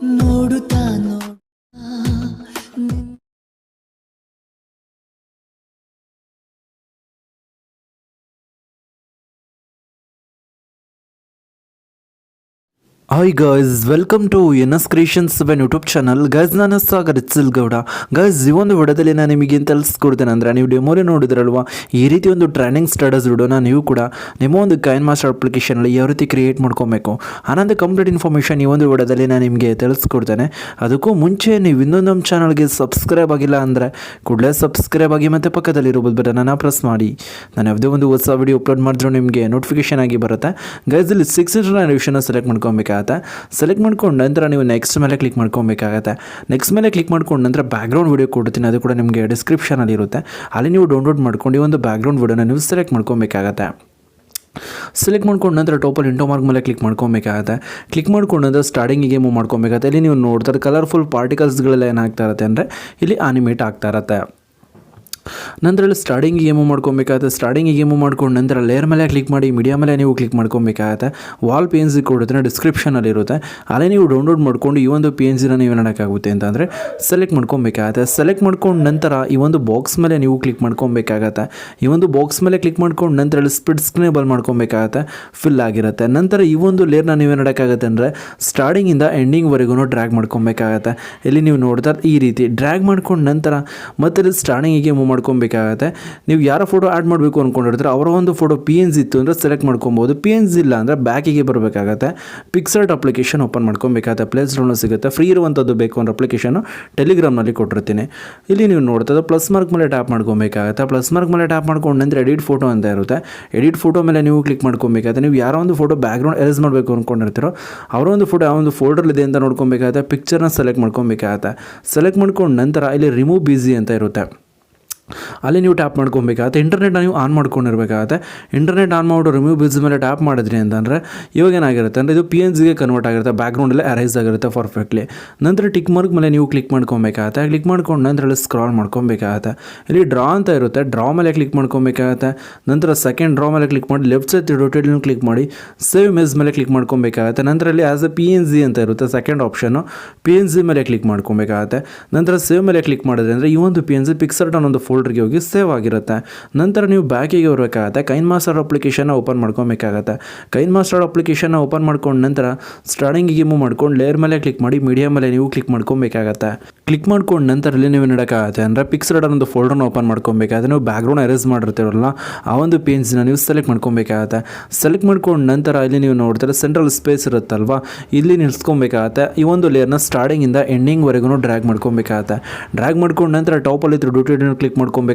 ನೋಡುತ್ತಾ ನೋಡುತ್ತಾ hi guys, welcome to NS creations seven YouTube channel. Guys, ನಾನು Sagar Gowda. Guys, ಈ ಒಂದು ವಿಡಿಯೋದಲ್ಲಿ ನಾನು ನಿಮಗೆ ತಿಳಿಸ್ಕೊಡ್ತೇನೆ ಅಂದರೆ, ನೀವು ಡೆಮೋಲಿ ನೋಡಿದ್ರಲ್ವಾ, ಈ ರೀತಿ ಒಂದು ಟ್ರೈನಿಂಗ್ ಸ್ಟಡೀಸ್ ವಿಡಿಯೋನ ನೀವು ಕೂಡ ನಿಮ್ಮ ಒಂದು ಕೈನ್ ಮಾಸ್ಟರ್ ಅಪ್ಲಿಕೇಶನಲ್ಲಿ ಯಾವ ರೀತಿ ಕ್ರಿಯೇಟ್ ಮಾಡ್ಕೊಬೇಕು ಅನ್ನೋದು ಕಂಪ್ಲೀಟ್ ಇನ್ಫಾರ್ಮೇಷನ್ ಈ ಒಂದು ವಿಡಿಯೋದಲ್ಲಿ ನಾನು ನಿಮಗೆ ತಿಳಿಸ್ಕೊಡ್ತೇನೆ. ಅದಕ್ಕೂ ಮುಂಚೆ ನೀವು ಇನ್ನೊಂದು ನಮ್ಮ ಚಾನಲ್ಗೆ ಸಬ್ಸ್ಕ್ರೈಬ್ ಆಗಿಲ್ಲ ಅಂದರೆ ಕೂಡಲೇ ಸಬ್ಸ್ಕ್ರೈಬ್ ಆಗಿ ಮತ್ತು ಪಕ್ಕದಲ್ಲಿರೋ ಬಟನನ್ನು ಪ್ರೆಸ್ ಮಾಡಿ. ನಾನು ಯಾವುದೇ ಒಂದು ಹೊಸ ವಿಡಿಯೋ ಅಪ್ಲೋಡ್ ಮಾಡಿದ್ರು ನಿಮಗೆ ನೋಟಿಫಿಕೇಶನ್ ಆಗಿ ಬರುತ್ತೆ. ಗೈಸ್, ಇಲ್ಲಿ 6 ರಿವಿಷನ್ ಸೆಲೆಕ್ಟ್ ಮಾಡ್ಕೊಬೇಕಾಗುತ್ತೆ. ಸೆಲೆಕ್ಟ್ ಮಾಡ್ಕೊಂಡು ನಂತರ ನೀವು ನೆಕ್ಸ್ಟ್ ಮೇಲೆ ಕ್ಲಿಕ್ ಮಾಡ್ಕೊಬೇಕಾಗತ್ತೆ. ನೆಕ್ಸ್ಟ್ ಮೇಲೆ ಕ್ಲಿಕ್ ಮಾಡ್ಕೊಂಡು ನಂತರ ಬ್ಯಾಕ್ಗ್ರೌಂಡ್ ವಿಡಿಯೋ ಕೊಡ್ತೀನಿ, ಅದು ಕೂಡ ನಿಮಗೆ ಡಿಸ್ಕ್ರಿಪ್ಷನಲ್ಲಿ ಇರುತ್ತೆ. ಅಲ್ಲಿ ನೀವು ಡೌನ್ಲೋಡ್ ಮಾಡ್ಕೊಂಡು ಈ ಒಂದು ಬ್ಯಾಕ್ಗ್ರೌಂಡ್ ವಿಡಿಯೋನ ನೀವು ಸೆಲೆಕ್ಟ್ ಮಾಡ್ಕೊಬೇಕಾಗತ್ತೆ. ಸೆಲೆಕ್ಟ್ ಮಾಡ್ಕೊಂಡು ನಂತರ ಟೋಪಲ್ಲಿ ಇಂಟೋ ಮಾರ್ಕ್ ಮೇಲೆ ಕ್ಲಿಕ್ ಮಾಡ್ಕೊಬೇಕಾಗತ್ತೆ. ಕ್ಲಿಕ್ ಮಾಡ್ಕೊಂಡು ನಂತರ ಸ್ಟಾರ್ಟಿಂಗಿಗೆ ಮೂವ್ ಮಾಡ್ಕೊಬೇಕಾಗತ್ತೆ. ಇಲ್ಲಿ ನೀವು ನೋಡ್ತಾರೆ ಕಲರ್ಫುಲ್ ಪಾರ್ಟಿಕಲ್ಸ್ಗಳೆಲ್ಲ ಏನಾಗ್ತಾ ಇರುತ್ತೆ ಅಂದರೆ ಇಲ್ಲಿ ಆನಿಮೇಟ್ ಆಗ್ತಾ ಇರುತ್ತೆ. ನಂತರ ಇಲ್ಲಿ ಸ್ಟಾರ್ಟಿಂಗಿಗೆ ಮೂವ್ ಮಾಡ್ಕೊಬೇಕಾಗುತ್ತೆ. ಸ್ಟಾರ್ಟಿಂಗಿಗೆ ಮೂವ್ ಮಾಡ್ಕೊಂಡು ನಂತರ ಲೇಯರ್ ಮೇಲೆ ಕ್ಲಿಕ್ ಮಾಡಿ ಮೀಡಿಯಾ ಮೇಲೆ ನೀವು ಕ್ಲಿಕ್ ಮಾಡ್ಕೊಬೇಕಾಗುತ್ತೆ. ವಾಲ್ ಪಿ ಎನ್ ಜಿ ಕೊಡುತ್ತೆ, ಡಿಸ್ಕ್ರಿಪ್ಷನಲ್ಲಿ ಇರುತ್ತೆ. ಅಲ್ಲೇ ನೀವು ಡೌನ್ಲೋಡ್ ಮಾಡ್ಕೊಂಡು ಈ ಒಂದು ಪಿ ಎನ್ ಜಿನ ನೀವು ಮಾಡೋಕ್ಕಾಗುತ್ತೆ ಅಂತಂದರೆ ಸೆಲೆಕ್ಟ್ ಮಾಡ್ಕೊಬೇಕಾಗತ್ತೆ. ಸೆಲೆಕ್ಟ್ ಮಾಡ್ಕೊಂಡು ನಂತರ ಈ ಒಂದು ಬಾಕ್ಸ್ ಮೇಲೆ ನೀವು ಕ್ಲಿಕ್ ಮಾಡ್ಕೊಬೇಕಾಗತ್ತೆ. ಈ ಒಂದು ಬಾಕ್ಸ್ ಮೇಲೆ ಕ್ಲಿಕ್ ಮಾಡ್ಕೊಂಡು ನಂತರ ಇಲ್ಲಿ ಸ್ಪ್ಲಿಟ್ ಸ್ಕ್ರೀನೇಬಲ್ ಮಾಡ್ಕೊಬೇಕಾಗತ್ತೆ. ಫಿಲ್ ಆಗಿರುತ್ತೆ. ನಂತರ ಈ ಒಂದು ಲೇಯರ್ನ ನೀವು ಮಾಡೋಕ್ಕಾಗತ್ತೆ ಅಂದರೆ ಸ್ಟಾರ್ಟಿಂಗಿಂದ ಎಂಡಿಂಗ್ವರೆಗೂ ಡ್ರ್ಯಾಗ್ ಮಾಡ್ಕೊಬೇಕಾಗತ್ತೆ. ಇಲ್ಲಿ ನೀವು ನೋಡ್ತಾ ಈ ರೀತಿ ಡ್ರ್ಯಾಗ್ ಮಾಡ್ಕೊಂಡು ನಂತರ ಮತ್ತೆ ಇಲ್ಲಿ ಸ್ಟಾರ್ಟಿಂಗಿಗೆ ಮೂವ್ ಮಾಡ್ಕೊಬೇಕಾಗತ್ತೆ. ನೀವು ಯಾರ ಫೋಟೋ ಆ್ಯಡ್ ಮಾಡಬೇಕು ಅಂದ್ಕೊಂಡಿರ್ತಾರೆ ಅವರ ಒಂದು ಫೋಟೋ ಪಿ ಎನ್ ಜಿ ಇತ್ತು ಅಂದರೆ ಸೆಲೆಕ್ಟ್ ಮಾಡ್ಕೊಬೋದು. ಪಿ ಎನ್ ಜಿ ಇಲ್ಲ ಅಂದರೆ ಬ್ಯಾಕಿಗೆ ಬರಬೇಕಾಗತ್ತೆ. ಪಿಕ್ಸರ್ಟ್ ಅಪ್ಲಿಕೇಶನ್ ಓಪನ್ ಮಾಡ್ಕೊಬೇಕಾಗತ್ತೆ. ಪ್ಲೇ ಸ್ಟೋರ್ನ ಸಿಗುತ್ತೆ. ಫ್ರೀ ಇರುವಂಥದ್ದು ಬೇಕು ಅನ್ನೋ ಅಪ್ಲಿಕೇಶನು ಟೆಲಿಗ್ರಾಮ್ನಲ್ಲಿ ಕೊಟ್ಟಿರ್ತೀನಿ. ಇಲ್ಲಿ ನೀವು ನೋಡ್ತದೆ ಪ್ಲಸ್ ಮಾರ್ಕ್ ಮೇಲೆ ಟ್ಯಾಪ್ ಮಾಡ್ಕೊಬೇಕಾಗತ್ತೆ. ಪ್ಲಸ್ ಮಾರ್ಕ್ ಮೇಲೆ ಟ್ಯಾಪ್ ಮಾಡ್ಕೊಂಡು ನಂತರ ಎಡಿಟ್ ಫೋಟೋ ಅಂತ ಇರುತ್ತೆ. ಎಡಿಟ್ ಫೋಟೋ ಮೇಲೆ ನೀವು ಕ್ಲಿಕ್ ಮಾಡ್ಕೊಬೇಕಾಗತ್ತೆ. ನೀವು ಯಾರೋ ಒಂದು ಫೋಟೋ ಬ್ಯಾಕ್ಗ್ರೌಂಡ್ ಎರೇಸ್ ಮಾಡಬೇಕು ಅಂದ್ಕೊಂಡಿರ್ತೀರೋ ಅವರ ಒಂದು ಫೋಟೋ ಯಾವ ಒಂದು ಫೋಲ್ಡರ್ಲಿದೆ ಅಂತ ನೋಡ್ಕೊಬೇಕಾಗತ್ತೆ. ಪಿಕ್ಚರ್ನ ಸೆಲೆಕ್ಟ್ ಮಾಡ್ಕೊಬೇಕಾಗತ್ತೆ. ಸೆಲೆಕ್ಟ್ ಮಾಡ್ಕೊಂಡು ನಂತರ ಇಲ್ಲಿ ರಿಮೂವ್ ಬಿಸಿ ಅಂತ ಇರುತ್ತೆ. ಅಲ್ಲಿ ನೀವು ಟ್ಯಾಪ್ ಮಾಡ್ಕೊಬೇಕಾಗತ್ತೆ. ಇಂಟರ್ನೆಟ್ನ ನೀವು ಆನ್ ಮಾಡ್ಕೊಂಡಿರ್ಬೇಕಾಗತ್ತೆ. ಇಂಟರ್ನೆಟ್ ಆನ್ ಮಾಡಿ ರಿಮೂವ್ ಬಿಲ್ಸ್ ಮೇಲೆ ಟ್ಯಾಪ್ ಮಾಡಿದ್ರಿ ಅಂತಂದರೆ ಇವಾಗ ಏನಾಗಿರುತ್ತೆ ಅಂದರೆ ಇದು ಪಿ ಎನ್ ಜಿಗೆ ಕನ್ವರ್ಟ್ ಆಗಿರುತ್ತೆ. ಬ್ಯಾಕ್ಗ್ರೌಂಡಲ್ಲೇ ಅರೈಸ್ ಆಗಿರುತ್ತೆ ಪರ್ಫೆಕ್ಟ್ಲಿ. ನಂತರ ಟಿಕ್ ಮಾರ್ಕ್ ಮೇಲೆ ನೀವು ಕ್ಲಿಕ್ ಮಾಡ್ಕೊಬೇಕಾಗತ್ತೆ. ಕ್ಲಿಕ್ ಮಾಡ್ಕೊಂಡು ನಂತರ ಇಲ್ಲಿ ಸ್ಕ್ರಾಲ್ ಮಾಡ್ಕೊಬೇಕಾಗತ್ತೆ. ಇಲ್ಲಿ ಡ್ರಾ ಅಂತ ಇರುತ್ತೆ. ಡ್ರಾ ಮೇಲೆ ಕ್ಲಿಕ್ ಮಾಡ್ಕೊಬೇಕಾಗತ್ತೆ. ನಂತರ ಸೆಕೆಂಡ್ ಡ್ರಾ ಮೇಲೆ ಕ್ಲಿಕ್ ಮಾಡಿ ಲೆಫ್ಟ್ ಸೈಡ್ ರೊಟೇಟ್ ಕ್ಲಿಕ್ ಮಾಡಿ ಸೇವ್ ಇಮೇಜ್ ಮೇಲೆ ಕ್ಲಿಕ್ ಮಾಡ್ಕೊಬೇಕಾಗತ್ತೆ. ನಂತರ ಇಲ್ಲಿ as A P N G ಅಂತ ಇರುತ್ತೆ. Second option P N G ಮೇಲೆ ಕ್ಲಿಕ್ ಮಾಡ್ಕೊಬೇಕಾಗತ್ತೆ. ನಂತರ ಸೇವ್ ಮೇಲೆ ಕ್ಲಿಕ್ ಮಾಡಿದ್ರೆ ಅಂದರೆ ಈ ಒಂದು ಪಿ ಎನ್ ಜಿ ಪಿಕ್ಸರ್ಟ್ ಅನ್ನೊಂದು ಫೋಲ್ಡರ್ಗೆ ಹೋಗಿ ಸೇವ್ ಆಗಿರುತ್ತೆ. ನಂತರ ನೀವು ಬ್ಯಾಕಿಗೆ ಬರಬೇಕಾಗತ್ತೆ. ಕೈನ್ ಮಾಸ್ಟರ್ ಅಪ್ಲಿಕೇಶನ್ನ ಓಪನ್ ಮಾಡ್ಕೊಬೇಕಾಗತ್ತೆ. ಕೈನ್ ಮಾಸ್ಟರ್ ಅಪ್ಲಿಕೇಶನ್ನ ಓಪನ್ ಮಾಡ್ಕೊಂಡು ನಂತರ ಸ್ಟಾರ್ಟಿಂಗಿಗೆ ಮೂವ್ ಮಾಡ್ಕೊಂಡು ಲೇಯರ್ ಮೇಲೆ ಕ್ಲಿಕ್ ಮಾಡಿ ಮೀಡಿಯಾ ಮೇಲೆ ನೀವು ಕ್ಲಿಕ್ ಮಾಡ್ಕೊಬೇಕಾಗತ್ತೆ. ಕ್ಲಿಕ್ ಮಾಡ್ಕೊಂಡು ನಂತರ ಇಲ್ಲಿ ನೀವು ನೋಡೋಕ್ಕಾಗತ್ತೆ ಅಂದರೆ ಪಿಕ್ಸರ್ಡ್ ಅನ್ನೊಂದು ಫೋಲ್ಡರ್ನ ಓಪನ್ ಮಾಡ್ಕೊಬೇಕಾಗತ್ತೆ. ನೀವು ಬ್ಯಾಕ್ಗ್ರೌಂಡ್ ಎರೇಸ್ ಮಾಡಿರ್ತೀರಲ್ಲ ಆ ಒಂದು ಪೇಜ್ನ ನೀವು ಸೆಲೆಕ್ಟ್ ಮಾಡ್ಕೊಬೇಕಾಗತ್ತೆ. ಸೆಲೆಕ್ಟ್ ಮಾಡ್ಕೊಂಡು ನಂತರ ಇಲ್ಲಿ ನೀವು ನೋಡ್ತಾರೆ ಸೆಂಟ್ರಲ್ ಸ್ಪೇಸ್ ಇರುತ್ತಲ್ವಾ, ಇಲ್ಲಿ ನಿಲ್ಸ್ಕೊಬೇಕಾಗತ್ತೆ. ಈ ಒಂದು ಲೇಯರ್ನ ಸ್ಟಾರ್ಟಿಂಗಿಂದ ಎಂಡಿಂಗ್ವರೆಗೂ ಡ್ರ್ಯಾಗ್ ಮಾಡ್ಕೊಬೇಕಾಗತ್ತೆ. ಡ್ರ್ಯಾಗ್ ಮಾಡ್ಕೊಂಡು ನಂತರ ಟಾಪಲ್ಲಿ ಡೂಟೇಡ್ ಕ್ಲಿಕ್ ಮಾಡ್ಕೊಬೇಕಾಗತ್ತೆ.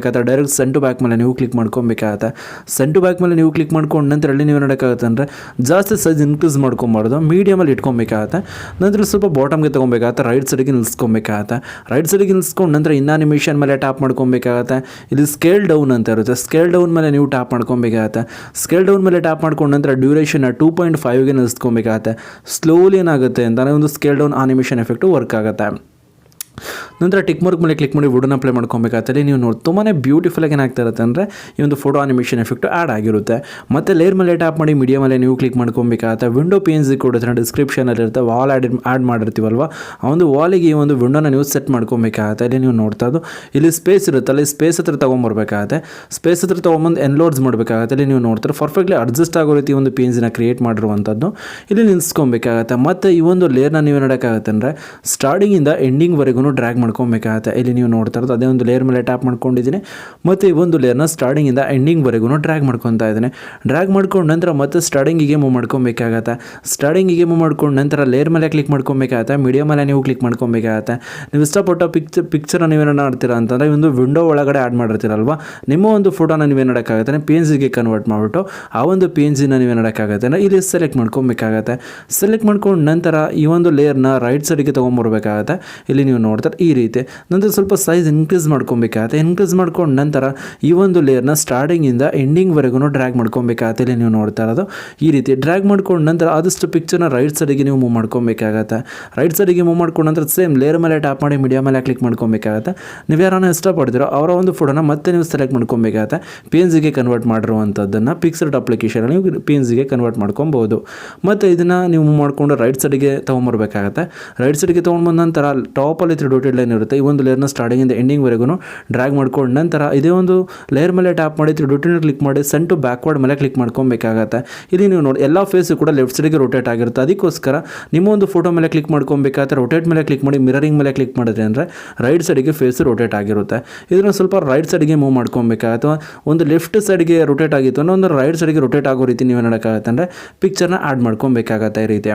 ಡೈರೆಕ್ಟ್ ಸೆಂಡ್ ಟು ಬ್ಯಾಕ್ ಮೇಲೆ ನೀವು ಕ್ಲಿಕ್ ಮಾಡ್ಕೊಬೇಕಾಗತ್ತೆ. ಸೆಂಡ್ ಟು ಬ್ಯಾಕ್ ಮೇಲೆ ನೀವು ಕ್ಲಿಕ್ ಮಾಡ್ಕೊಂಡು ನಂತರ ಅಲ್ಲಿ ನೀವು ನೋಡೋಕ್ಕಾಗತ್ತೆ ಅಂದರೆ ಜಾಸ್ತಿ ಸೈಜ್ ಇನ್ಕ್ರೀಸ್ ಮಾಡ್ಕೊಬಾರ್ದು, ಮೀಡಿಯಮಲ್ಲಿ ಇಟ್ಕೊಬೇಕಾಗತ್ತೆ. ನಂತರ ಸ್ವಲ್ಪ ಬಾಟಮ್ಗೆ ತೊಗೊಬೇಕಾಗತ್ತೆ. ರೈಟ್ ಸೈಡಿಗೆ ನಿಲ್ಸ್ಕೊಬೇಕಾಗತ್ತೆ. ರೈಟ್ ಸೈಡಿಗೆ ನಿಲ್ಸ್ಕೊಂಡು ನಂತರ ಇನ್ನಾನಿಮೇಷನ್ ಮೇಲೆ ಟ್ಯಾಪ್ ಮಾಡ್ಕೊಬೇಕಾಗತ್ತೆ. ಇಲ್ಲಿ ಸ್ಕೇಲ್ ಡೌನ್ ಅಂತ ಇರುತ್ತೆ. ಸ್ಕೇಲ್ ಡೌನ್ ಮೇಲೆ ನೀವು ಟ್ಯಾಪ್ ಮಾಡ್ಕೊಬೇಕಾಗತ್ತೆ. ಸ್ಕೇಲ್ ಡೌನ್ ಮೇಲೆ ಟ್ಯಾಪ್ ಮಾಡ್ಕೊಂಡು ನಂತರ ಡ್ಯೂರೇಷನ್ನ 2.5ಗೆ ನಿಲ್ಸ್ಕೊಬೇಕಾಗತ್ತೆ. ಸ್ಲೋಲಿ ಏನಾಗುತ್ತೆ ಅಂತಲೇ ಒಂದು scale down animation effect work ಆಗುತ್ತೆ. ನಂತರ ಟಿಕ್ ಮಾರ್ಕ್ ಮೇಲೆ ಕ್ಲಿಕ್ ಮಾಡಿ ವುಡನ್ನ ಅಪ್ಲೈ ಮಾಡ್ಕೊಬೇಕಾಗ್ತದೆ. ನೀವು ನೋಡಿ ತುಂಬಾ ಬ್ಯೂಟಿಫುಲ್ಲಾಗಿ ಏನಾಗ್ತಾ ಇರುತ್ತೆ ಅಂದರೆ ಈ ಒಂದು ಫೋಟೋ ಆನಿಮೇಷನ್ ಎಫೆಕ್ಟು ಆ್ಯಡ್ ಆಗಿರುತ್ತೆ. ಮತ್ತು ಲೇಯರ್ ಮೇಲೆ ಟ್ಯಾಪ್ ಮಾಡಿ ಮೀಡಿಯಾ ಮೇಲೆ ನೀವು ಕ್ಲಿಕ್ ಮಾಡ್ಕೊಬೇಕಾಗತ್ತೆ. ವಿಂಡೋ ಪಿ ಎನ್ ಜಿ ಕೊಡುತ್ತೆ, ಡಿಸ್ಕ್ರಿಪ್ಷನಲ್ಲಿ ಇರುತ್ತೆ. ವಾಲ್ ಆ್ಯಡ್ ಮಾಡಿರ್ತೀವಲ್ವ ಆ ಒಂದು ವಾಲಿಗೆ ಈ ಒಂದು ವಿಂಡೋನ ನೀವು ಸೆಟ್ ಮಾಡ್ಕೊಬೇಕಾಗತ್ತೆ. ಇಲ್ಲಿ ನೀವು ನೋಡ್ತಾ ಇದ್ದು ಇಲ್ಲಿ ಸ್ಪೇಸ್ ಇರುತ್ತೆ. ಅಲ್ಲಿ ಸ್ಪೇಸ್ ಹತ್ರ ತೊಗೊಂಬರ್ಬೇಕಾಗತ್ತೆ. ಸ್ಪೇಸ್ ಹತ್ರ ತೊಗೊಂಬಂದು ಎನ್ಲೋಡ್ಸ್ ಮಾಡಬೇಕಾಗತ್ತೆ. ಇಲ್ಲಿ ನೀವು ನೋಡ್ತಾರೆ ಪರ್ಫೆಕ್ಟ್ಲಿ ಅಡ್ಜಸ್ಟ್ ಆಗೋ ರೀತಿ ಒಂದು ಪಿ ಎನ್ ಜಿನ ಕ್ರಿಯೇಟ್ ಮಾಡಿರುವಂಥದ್ದು ಇಲ್ಲಿ ನಿಲ್ಸ್ಕೊಬೇಕಾಗತ್ತೆ. ಮತ್ತು ಈ ಒಂದು ಲೇಯರ್ನ ನೀವು ನೋಡೋಕ್ಕಾಗತ್ತೆ ಅಂದರೆ ಸ್ಟಾರ್ಟಿಂಗಿಂದ ಎಂಡಿಂಗ್ವರೆಗೂ ಡ್ರ್ಯಾಗ್ ಮಾಡ್ಕೊಬೇಕಾಗತ್ತೆ. ಇಲ್ಲಿ ನೀವು ನೋಡ್ತಾ ಇರೋದು ಅದೇ ಒಂದು ಲೇಯರ್ ಮೇಲೆ ಟ್ಯಾಪ್ ಮಾಡ್ಕೊಂಡಿದ್ದೀನಿ. ಮತ್ತು ಈ ಒಂದು ಲೇಯರ್ನ ಸ್ಟಾರ್ಟಿಂಗಿಂದ ಎಂಡಿಂಗ್ವರೆಗೂ ಡ್ರ್ಯಾಗ್ ಮಾಡ್ಕೊತಾ ಇದ್ದೀನಿ. ಡ್ರ್ಯಾಗ್ ಮಾಡ್ಕೊಂಡು ನಂತರ ಮತ್ತೆ ಸ್ಟಾರ್ಟಿಂಗಿಗೆ ಮೂವ್ ಮಾಡ್ಕೊಬೇಕಾಗತ್ತೆ. ಸ್ಟಾರ್ಟಿಂಗಿಗೆ ಮೂವ್ ಮಾಡ್ಕೊಂಡು ನಂತರ ಲೇಯರ್ ಮೇಲೆ ಕ್ಲಿಕ್ ಮಾಡ್ಕೊಬೇಕಾಗತ್ತೆ. ಮೀಡಿಯಾ ಮೇಲೆ ನೀವು ಕ್ಲಿಕ್ ಮಾಡ್ಕೊಬೇಕಾಗತ್ತೆ. ನೀವು ಇಷ್ಟಪಟ್ಟ ಪಿಕ್ಚರ್ನ ನೀವೇನು ಮಾಡ್ತೀರಾ ಅಂತಂದರೆ ಒಂದು ವಿಂಡೋ ಒಳಗಡೆ ಆ್ಯಡ್ ಮಾಡಿರ್ತೀರಲ್ವ, ನಿಮ್ಮ ಒಂದು ಫೋಟೋನ ನೀವೇನು ಮಾಡೋಕ್ಕಾಗತ್ತೆ ಪಿ ಎನ್ ಜಿಗೆ ಕನ್ವರ್ಟ್ ಮಾಡಿಬಿಟ್ಟು ಆ ಒಂದು ಪಿ ಎನ್ ಜಿನ ನೀವೇನು ಮಾಡೋಕ್ಕಾಗತ್ತೆ ಅಂದರೆ ಇಲ್ಲಿ ಸೆಲೆಕ್ಟ್ ಮಾಡ್ಕೊಬೇಕಾಗತ್ತೆ. ಸೆಲೆಕ್ಟ್ ಮಾಡ್ಕೊಂಡು ನಂತರ ಈ ಒಂದು ಲೇಯರ್ನ ರೈಟ್ ಸೈಡಿಗೆ ತೊಗೊಂಬರ್ಬೇಕಾಗತ್ತೆ. ಇಲ್ಲಿ ನೀವು ನೋಡ್ತಾರೆ ಈ ರೀತಿ. ನಂತರ ಸ್ವಲ್ಪ ಸೈಜ್ ಇನ್ಕ್ರೀಸ್ ಮಾಡ್ಕೊಬೇಕಾಗತ್ತೆ. ಇನ್ಕ್ರೀಸ್ ಮಾಡ್ಕೊಂಡು ನಂತರ ಈ ಒಂದು ಲೇಯರ್ನ ಸ್ಟಾರ್ಟಿಂಗಿಂದ ಎಂಡಿಂಗ್ವರೆಗೂ ಡ್ರ್ಯಾಗ್ ಮಾಡ್ಕೊಬೇಕಾಗತ್ತೆ. ಇಲ್ಲಿ ನೀವು ನೋಡ್ತಾ ಇರೋದು ಈ ರೀತಿ ಡ್ರ್ಯಾಗ್ ಮಾಡ್ಕೊಂಡು ನಂತರ ಆದಷ್ಟು ಪಿಕ್ಚರ್ನ ರೈಟ್ ಸೈಡಿಗೆ ನೀವು ಮೂವ್ ಮಾಡ್ಕೊಬೇಕಾಗತ್ತೆ. ರೈಟ್ ಸೈಡಿಗೆ ಮೂವ್ ಮಾಡ್ಕೊಂಡು ನಂತರ ಸೇಮ್ ಲೇಯರ್ ಮೇಲೆ ಟ್ಯಾಪ್ ಮಾಡಿ ಮೀಡಿಯಾ ಮೇಲೆ ಕ್ಲಿಕ್ ಮಾಡ್ಕೊಬೇಕಾಗತ್ತೆ. ನೀವು ಯಾರನ್ನ ಇಷ್ಟಪಡ್ತೀರೋ ಅವರ ಒಂದು ಫೋಟೋನ ಮತ್ತೆ ನೀವು ಸೆಲೆಕ್ಟ್ ಮಾಡ್ಕೊಬೇಕಾಗತ್ತೆ. ಪಿ ಎನ್ ಜಿಗೆ ಕನ್ವರ್ಟ್ ಮಾಡಿರುವಂಥದ್ದನ್ನು ಪಿಕ್ಸೆಲ್ ಅಪ್ಲಿಕೇಶನ್ ನೀವು ಪಿ ಎನ್ ಜಿಗೆ ಕನ್ವರ್ಟ್ ಮಾಡ್ಕೊಬೋದು. ಮತ್ತು ಇದನ್ನು ನೀವು ಮೂವ್ ಮಾಡಿಕೊಂಡು ರೈಟ್ ಸೈಡಿಗೆ ತೊಗೊಂಬರ್ಬೇಕಾಗತ್ತೆ. ರೈಟ್ ಸೈಡಿಗೆ ತೊಗೊಂಡ್ಬಂದ ನಂತರ ಟಾಪಲ್ಲಿ 3 ಡಾಟೆಡ್ ಲೈನ್ ಇರುತ್ತೆ. ಈ ಒಂದು ಲೇಯರ್ನ ಸ್ಟಾರ್ಟಿಂಗಿಂದ ಎಂಡಿಂಗ್ವರೆಗೂ ಡ್ರ್ಯಾಗ್ ಮಾಡ್ಕೊಂಡು ನಂತರ ಇದೇ ಒಂದು ಲೇಯರ್ ಮೇಲೆ ಟ್ಯಾಪ್ ಮಾಡಿ 3 ಡಾಟೆಡ್ ಕ್ಲಿಕ್ ಮಾಡಿ ಸೆಂಡ್ ಟು ಬ್ಯಾಕ್ವರ್ಡ್ ಮೇಲೆ ಕ್ಲಿಕ್ ಮಾಡ್ಕೊಬೇಕಾಗತ್ತೆ. ಇಲ್ಲಿ ನೀವು ನೋಡಿ ಎಲ್ಲ ಫೇಸು ಕೂಡ ಲೆಫ್ಟ್ ಸೈಡಿಗೆ ರೊಟೇಟ್ ಆಗಿರುತ್ತೆ. ಅದಕ್ಕೋಸ್ಕರ ನಿಮ್ಮ ಒಂದು ಫೋಟೋ ಮೇಲೆ ಕ್ಲಿಕ್ ಮಾಡ್ಕೊಬೇಕಾದ್ರೆ ರೊಟೇಟ್ ಮೇಲೆ ಕ್ಲಿಕ್ ಮಾಡಿ ಮಿರರಿಂಗ್ ಮೇಲೆ ಕ್ಲಿಕ್ ಮಾಡಿದ್ರೆ ಅಂದರೆ ರೈಟ್ ಸೈಡಿಗೆ ಫೇಸ್ ರೊಟೇಟ್ ಆಗಿರುತ್ತೆ. ಇದನ್ನು ಸ್ವಲ್ಪ ರೈಟ್ ಸೈಡಿಗೆ ಮೂವ್ ಮಾಡ್ಕೊಬೇಕಾಗತ್ತೆ. ಅಥವಾ ಒಂದು ಲೆಫ್ಟ್ ಸೈಡ್ಗೆ ರೊಟೇಟ್ ಆಗಿತ್ತು ಅನ್ನೋ ಒಂದು ರೈಟ್ ಸೈಡ್ಗೆ ರೊಟೇಟ್ ಆಗೋ ರೀತಿ ನೀವು ಮಾಡೋಕ್ಕಾಗತ್ತೆ ಅಂದರೆ ಪಿಕ್ಚರ್ನ ಆ್ಯಡ್ ಮಾಡ್ಕೊಬೇಕಾಗತ್ತೆ. ಈ ರೀತಿ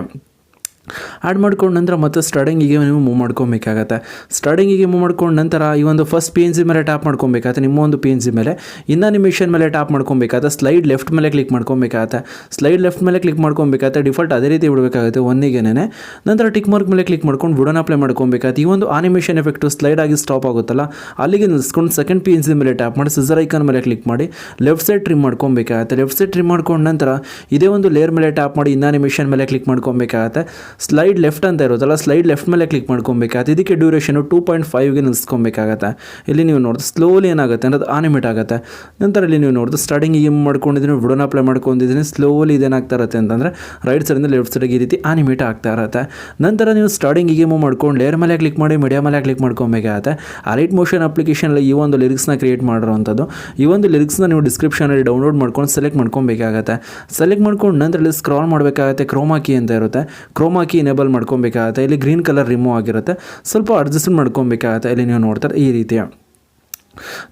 ಆ್ಯಡ್ ಮಾಡ್ಕೊಂಡು ನಂತರ ಮತ್ತೆ ಸ್ಟಾರ್ಟಿಂಗಿಗೆ ನೀವು ಮೂವ್ ಮಾಡ್ಕೊಬೇಕಾಗತ್ತೆ. ಸ್ಟಾರ್ಟಿಂಗಿಗೆ ಮೂವ್ ಮಾಡ್ಕೊಂಡು ನಂತರ ಈ ಒಂದು ಫಸ್ಟ್ ಪಿ ಎನ್ ಜಿ ಮೇಲೆ ಟ್ಯಾಪ್ ಮಾಡ್ಕೊಬೇಕಾಗತ್ತೆ. ನಿಮ್ಮ ಒಂದು ಪಿ ಎನ್ ಜಿ ಮೇಲೆ ಇನ್ನಾನಿಮೇಷನ್ ಮೇಲೆ ಟ್ಯಾಪ್ ಮಾಡ್ಕೊಬೇಕಾಗತ್ತೆ. ಸ್ಲೈಡ್ ಲೆಫ್ಟ್ ಮೇಲೆ ಕ್ಲಿಕ್ ಮಾಡ್ಕೊಬೇಕಾಗತ್ತೆ. ಸ್ಲೈಡ್ ಲೆಫ್ಟ್ ಮೇಲೆ ಕ್ಲಿಕ್ ಮಾಡ್ಕೊಬೇಕಾಗತ್ತೆ. ಡಿಫಾಲ್ಟ್ ಅದೇ ರೀತಿ ಬಿಡಬೇಕಾಗುತ್ತೆ ಒಂದಿಗೆನೇ. ನಂತರ ಟಿಕ್ ಮಾರ್ಕ್ ಮೇಲೆ ಕ್ಲಿಕ್ ಮಾಡ್ಕೊಂಡು ವಿಡೋನ ಅಪ್ಲೈ ಮಾಡ್ಕೊಬೇಕಾಗತ್ತೆ. ಈ ಒಂದು ಆನಿಮೇಷನ್ ಎಫೆಕ್ಟು ಸ್ಲೈಡ್ ಆಗಿ ಸ್ಟಾಪ್ ಆಗುತ್ತಲ್ಲ ಅಲ್ಲಿಗೆ ನಿಲ್ಸ್ಕೊಂಡು ಸೆಕೆಂಡ್ ಪಿ ಎನ್ ಜಿ ಮೇಲೆ ಟ್ಯಾಪ್ ಮಾಡಿ ಸಿಸರ್ ಐಕಾನ್ ಮೇಲೆ ಕ್ಲಿಕ್ ಮಾಡಿ ಲೆಫ್ಟ್ ಸೈಡ್ ಟ್ರಿಮ್ ಮಾಡ್ಕೊಬೇಕಾಗತ್ತೆ. ಲೆಫ್ಟ್ ಸೈಡ್ ಟ್ರಿಮ್ ಮಾಡ್ಕೊಂಡು ನಂತರ ಇದೇ ಒಂದು ಲೇಯರ್ ಮೇಲೆ ಟ್ಯಾಪ್ ಮಾಡಿ ಇನ್ನಾನಿಮೇಷನ್ ಮೇಲೆ ಕ್ಲಿಕ್ ಮಾಡ್ಕೊಬೇಕಾಗತ್ತೆ. ಸ್ಲೈಡ್ ಲೆಫ್ಟ್ ಅಂತ ಇರುತ್ತಲ್ಲ ಸ್ಲೈಡ್ ಲೆಫ್ಟ್ ಮೇಲೆ ಕ್ಲಿಕ್ ಮಾಡ್ಕೊಬೇಕಾಗತ್ತೆ. ಇದಕ್ಕೆ ಡ್ಯೂರೇಷನು 2.5ಗೆ ನಿಲ್ಸ್ಕೊಬೇಕಾಗತ್ತೆ. ಇಲ್ಲಿ ನೀವು ನೋಡಿದ್ರೆ ಸ್ಲೋಲಿ ಏನಾಗುತ್ತೆ ಅನ್ನೋದು ಆನಿಮೇಟ್ ಆಗುತ್ತೆ. ನಂತರ ಇಲ್ಲಿ ನೀವು ನೋಡಿದ್ರೆ ಸ್ಟಾರ್ಟಿಂಗಿಗೆ ಮಾಡ್ಕೊಂಡಿದ್ದೀನಿ ವಿಡೋನ ಅಪ್ಲೈ ಮಾಡ್ಕೊಂಡಿದ್ದೀನಿ. ಸ್ಲೋಲಿ ಇದೇನಾಗ್ತಾ ಇರುತ್ತೆ ಅಂತಂದರೆ ರೈಟ್ ಸೈಡಿಂದ ಲೆಫ್ಟ್ ಸೈಡಿಗೆ ಈ ರೀತಿ ಆನಿಮೇಟ್ ಆಗ್ತಾ ಇರುತ್ತೆ. ನಂತರ ನೀವು ಸ್ಟಾರ್ಟಿಂಗಿಗೆ ಮೂವ್ ಮಾಡ್ಕೊಂಡು ಲೇಯರ್ ಮೇಲೆ ಕ್ಲಿಕ್ ಮಾಡಿ ಮೀಡಿಯಾ ಮೇಲೆ ಕ್ಲಿಕ್ ಮಾಡ್ಕೊಬೇಕಾಗತ್ತೆ. ಅಲೈಟ್ ಮೋಷನ್ ಅಪ್ಲಿಕೇಶನಲ್ಲಿ ಈ ಒಂದು ಲಿರಿಕ್ಸ್ನ ಕ್ರಿಯೇಟ್ ಮಾಡಿರೋವಂಥದ್ದು. ಈ ಒಂದು ಲಿರಿಕ್ಸ್ನ ನೀವು ಡಿಸ್ಕ್ರಿಪ್ಷನಲ್ಲಿ ಡೌನ್ಲೋಡ್ ಮಾಡ್ಕೊಂಡು ಸೆಲೆಕ್ಟ್ ಮಾಡ್ಕೊಬೇಕಾಗತ್ತೆ. ಸೆಲೆಕ್ಟ್ ಮಾಡ್ಕೊಂಡು ನಂತರ ಇಲ್ಲಿ ಸ್ಕ್ರಾಲ್ ಮಾಡಬೇಕಾಗತ್ತೆ. ಕ್ರೋಮಾ ಕೀ ಅಂತ ಇರುತ್ತೆ. ಕ್ರೋಮಾ ಕೀ ಎನೇಬಲ್ ಮಾಡ್ಕೊಬೇಕಾಗತ್ತೆ. ಇಲ್ಲಿ ಗ್ರೀನ್ ಕಲರ್ ರಿಮೂವ್ ಆಗಿರುತ್ತೆ. ಸ್ವಲ್ಪ ಅಡ್ಜಸ್ಟ್ ಮಾಡ್ಕೊಬೇಕಾಗತ್ತೆ. ಇಲ್ಲಿ ನೀವು ನೋಡ್ತಾರೆ ಈ ರೀತಿ.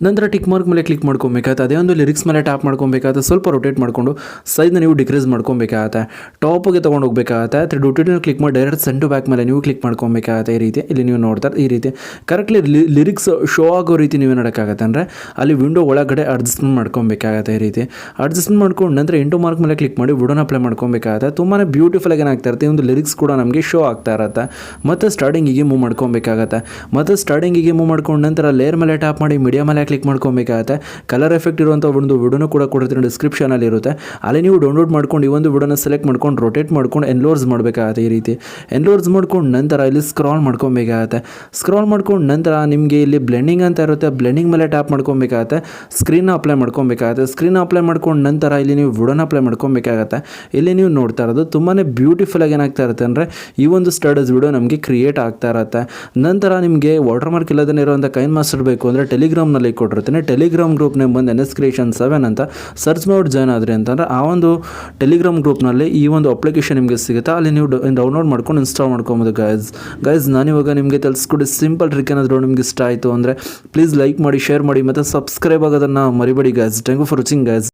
ನಂತರ ಟಿಕ್ ಮಾರ್ಕ್ ಮೇಲೆ ಕ್ಲಿಕ್ ಮಾಡ್ಕೊಬೇಕಾಗತ್ತೆ. ಅದೇ ಒಂದು ಲಿರಿಕ್ಸ್ ಮೇಲೆ ಟ್ಯಾಪ್ ಮಾಡ್ಕೊಬೇಕಾಗತ್ತೆ. ಸ್ವಲ್ಪ ರೊಟೇಟ್ ಮಾಡಿಕೊಂಡು ಸೈಜ್ನ ನೀವು ಡಿಕ್ರೀಸ್ ಮಾಡ್ಕೊಬೇಕಾಗತ್ತೆ. ಟಾಪಿಗೆ ತೊಗೊಂಡು ಹೋಗಬೇಕಾಗತ್ತೆ. 3 ಡಾಟೆಡ್ ಕ್ಲಿಕ್ ಮಾಡಿ ಡೈರೆಕ್ಟ್ ಸೆಂಡ್ ಟು ಬ್ಯಾಕ್ ಮೇಲೆ ನೀವು ಕ್ಲಿಕ್ ಮಾಡ್ಕೊಬೇಕಾಗತ್ತೆ. ಈ ರೀತಿ ಇಲ್ಲಿ ನೀವು ನೋಡ್ತಾರೆ ಈ ರೀತಿ ಕರೆಕ್ಟ್ಲಿ ಲಿರಿಕ್ಸ್ ಶೋ ಆಗೋ ರೀತಿ ನೀವು ಮಾಡೋಕ್ಕಾಗತ್ತೆ. ಅಂದರೆ ಅಲ್ಲಿ ವಿಂಡೋ ಒಳಗಡೆ ಅಡ್ಜಸ್ಟ್ಮೆಂಟ್ ಮಾಡ್ಕೊಬೇಕಾಗತ್ತೆ. ಈ ರೀತಿ ಅಡ್ಜಸ್ಟ್ಮೆಂಟ್ ಮಾಡ್ಕೊಂಡು ನಂತರ ಇಂಟು ಮಾರ್ಕ್ ಮೇಲೆ ಕ್ಲಿಕ್ ಮಾಡಿ ವಿಡೋನ ಅಪ್ಲೈ ಮಾಡ್ಕೊಬೇಕಾಗತ್ತೆ. ತುಂಬಾ ಬ್ಯೂಟಿಫುಲ್ ಆಗಿ ಏನಾಗ್ತಾ ಇರುತ್ತೆ. ಈ ಒಂದು ಲಿರಿಕ್ಸ್ ಕೂಡ ನಮಗೆ ಶೋ ಆಗ್ತಾ ಇರುತ್ತೆ. ಮತ್ತು ಸ್ಟಾರ್ಟಿಂಗಿಗೆ ಮೂವ್ ಮಾಡ್ಕೊಬೇಕಾಗತ್ತೆ. ಮತ್ತು ಸ್ಟಾರ್ಟಿಂಗಿಗೆ ಮೂವ್ ಮಾಡ್ಕೊಂಡು ನಂತರ ಲೇಯರ್ ಮೇಲೆ ಟ್ಯಾಪ್ ಮಾಡಿ ಮೀಡಿಯಾ ಮೇಲೆ ಕ್ಲಿಕ್ ಮಾಡ್ಕೊಬೇಕಾಗತ್ತೆ. ಕಲರ್ ಎಫೆಕ್ಟ್ ಇರುವಂಥ ಒಂದು ವಿಡಿಯೋನು ಕೂಡ ಕೊಡ್ತೀನಿ ಡಿಸ್ಕ್ರಿಪ್ಷನಲ್ಲಿ ಇರುತ್ತೆ. ಅಲ್ಲಿ ನೀವು ಡೌನ್ಲೋಡ್ ಮಾಡ್ಕೊಂಡು ಈ ಒಂದು ವಿಡಿಯೋನ ಸೆಲೆಕ್ಟ್ ಮಾಡ್ಕೊಂಡು ರೊಟೇಟ್ ಮಾಡ್ಕೊಂಡು ಎನ್ಲೋರ್ಸ್ ಮಾಡಬೇಕಾಗತ್ತೆ. ಈ ರೀತಿ ಎನ್ಲೋರ್ಸ್ ಮಾಡ್ಕೊಂಡು ನಂತರ ಇಲ್ಲಿ ಸ್ಕ್ರಾಲ್ ಮಾಡ್ಕೊಬೇಕಾಗತ್ತೆ. ಸ್ಕ್ರಾಲ್ ಮಾಡ್ಕೊಂಡು ನಂತರ ನಿಮಗೆ ಇಲ್ಲಿ ಬ್ಲೆಂಡಿಂಗ್ ಅಂತ ಇರುತ್ತೆ. ಬ್ಲೆಂಡಿಂಗ್ ಮೇಲೆ ಟ್ಯಾಪ್ ಮಾಡ್ಕೊಬೇಕಾಗತ್ತೆ. ಸ್ಕ್ರೀನ್ ಅಪ್ಲೈ ಮಾಡ್ಕೊಬೇಕಾಗತ್ತೆ. ಸ್ಕ್ರೀನ್ ಅಪ್ಲೈ ಮಾಡ್ಕೊಂಡು ನಂತರ ಇಲ್ಲಿ ನೀವು ವಿಡಿಯೋನ ಅಪ್ಲೈ ಮಾಡ್ಕೊಬೇಕಾಗತ್ತೆ. ಇಲ್ಲಿ ನೀವು ನೋಡ್ತಾ ಇರೋದು ತುಂಬಾ ಬ್ಯೂಟಿಫುಲ್ ಆಗಿ ಏನಾಗ್ತಾ ಇರುತ್ತೆ ಅಂದರೆ ಈ ಒಂದು ಸ್ಟಡೀಸ್ ವಿಡಿಯೋ ನಮಗೆ ಕ್ರಿಯೇಟ್ ಆಗ್ತಾ ಇರುತ್ತೆ. ನಂತರ ನಿಮಗೆ ವಾಟರ್ ಮಾರ್ಕ್ ಇಲ್ಲದೇ ಇರುವಂಥ ಕೈನ್ ಮಾಸ್ಟರ್ ಬೇಕು ಅಂದರೆ ಟೆಲಿಗ್ರಾಮ್ನಲ್ಲಿ ಕೊಟ್ಟಿರ್ತೀನಿ. ಟೆಲಿಗ್ರಾಮ್ ಗ್ರೂಪ್ ನೇಮ್ ಬಂದು NS Creation 7 ಅಂತ ಸರ್ಚ್ ಮಾಡಿ ಜಾಯ್ನ್ ಆದರೆ ಅಂತಂದರೆ ಆ ಒಂದು ಟೆಲಿಗ್ರಾಮ್ ಗ್ರೂಪ್ನಲ್ಲಿ ಈ ಒಂದು ಅಪ್ಲಿಕೇಶನ್ ನಿಮಗೆ ಸಿಗುತ್ತೆ. ಅಲ್ಲಿ ನೀವು ಡೌನ್ಲೋಡ್ ಮಾಡ್ಕೊಂಡು ಇನ್ಸ್ಟಾಲ್ ಮಾಡ್ಕೊಬೋದು. ಗೈಸ್ ನಾನಿವಾಗ ನಿಮಗೆ ತಿಳಿಸ್ಕೊಡಿ ಸಿಂಪಲ್ ಟ್ರಿಕ್ ಏನಾದರೂ ನಿಮ್ಗೆ ಇಷ್ಟ ಆಯಿತು ಅಂದರೆ ಪ್ಲೀಸ್ ಲೈಕ್ ಮಾಡಿ, ಶೇರ್ ಮಾಡಿ ಮತ್ತು ಸಬ್ಸ್ಕ್ರೈಬ್ ಆಗೋದನ್ನು ಮರಿಬೇಡಿ guys. Thank you for watching guys.